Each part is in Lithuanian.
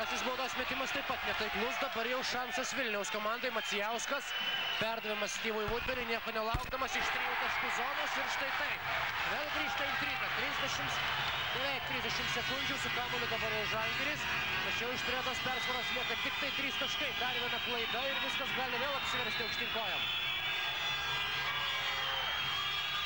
Pirmasis baudos metimas taip pat netaiklus, dabar jau šansas Vilniaus komandai. Macijauskas, perdavimas Steve'ui Woodbury, nieko nelaukdamas iš 3 taškų zonos ir štai taip. Vėl grįžta intriga, beveik 30 sekundžių su kamuoliu dabar jau Žalgiris, tačiau iš turėtos persvaros lieka tik tai 3 taškai, dar viena klaida ir viskas gali vėl apsiversti aukštyn kojom.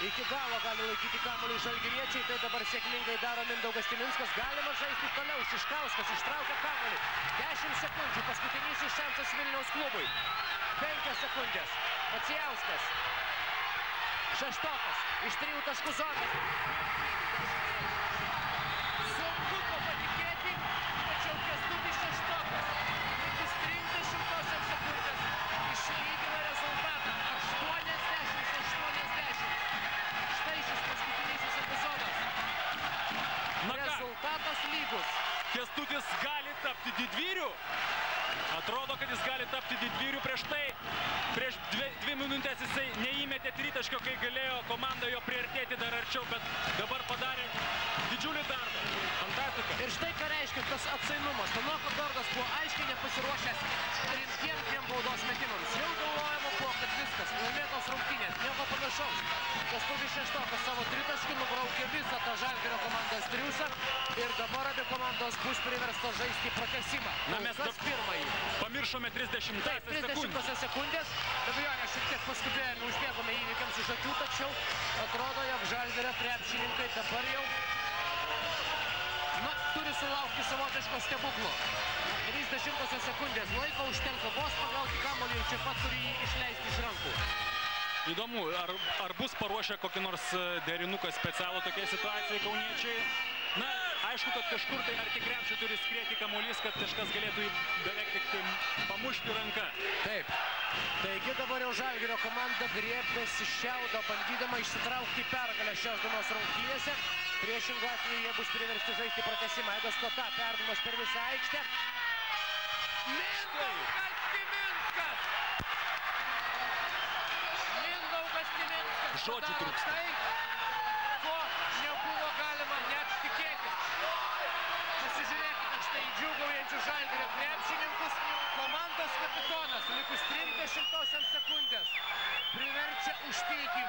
Iki galo gali laikyti kamuolį žalgiriečiai, tai dabar sėkmingai daro Mindaugas Timinskas. Galima žaisti toliau, Šiškauskas ištraukia kamuolį. 10 sekundžių, paskutinysis šansas Vilniaus klubui. 5 sekundės, Macijauskas. Šeštokas iš 3 taškų zonos. Sunku to patikėti, tačiau Kęstutis Šeštokas likus 30 sekundės išlygina rezultatą 80-80. Štai šis paskutinysis epizodas. Rezultatas lygus. Kęstutis gali tapti didvyriu. Atrodo, kad jis gali tapti didvyriu. Prieš tai, prieš 2 minutės jisai neįmetė tritaškio, kai galėjo komanda jo priartėti dar arčiau, bet dabar padarė didžiulį darbą. Fantastika. Ir štai ką reiškia tas atsainumas. Tanoko Dordas buvo aiškiai nepasiruošęs rimtiem 2 baudos metimams. Jau galvojama buvo, kad viskas, laimėtos rungtynės, nieko panašaus. Kęstutis Šeštokas savo tritaškį nubraukė visą tą Žalgirio komandos triūsą ir dabar abi komandos bus priverstos žaisti pratęsimą. Na, mes pirmąjį. Pamiršome 30 sekundės. Dabar šiek tiek paskubėjome, užbėgome įvykiams iš akių, tačiau atrodo, jog Žalgirio krepšininkai dabar jau turi sulaukti savotiško stebuklo. 30 sekundės laiko užtenka vos pagauti kamuolį ir čia pat turi jį išleisti iš rankų. Įdomu, ar bus paruošę kokį nors derinuką specialų tokiai situacijai kauniečiai? Na, aišku, kad kažkur tai arti krepšio turi skrieti kamuolys, kad kažkas galėtų beveik tik tai pamušti ranką. Taip. Taigi dabar jau Žalgirio komanda griebėsi šiaudo, bandydama išsitraukti pergalę šios dienos rungtynėse. Priešingų atveju jie bus priversti žaisti pratęsimą. Edas Kota, perdavimas per visą aikštę. Mindaugas Timinskas! Mindaugas Timinskas žodžių trūksta. Tai, ko nebuvo galima net tikėtis. Pasižiūrėkite štai džiūgaujančių Žalgirio krepšininkus. Komandos kapitonas likus 30 sekundės priverčia užtilti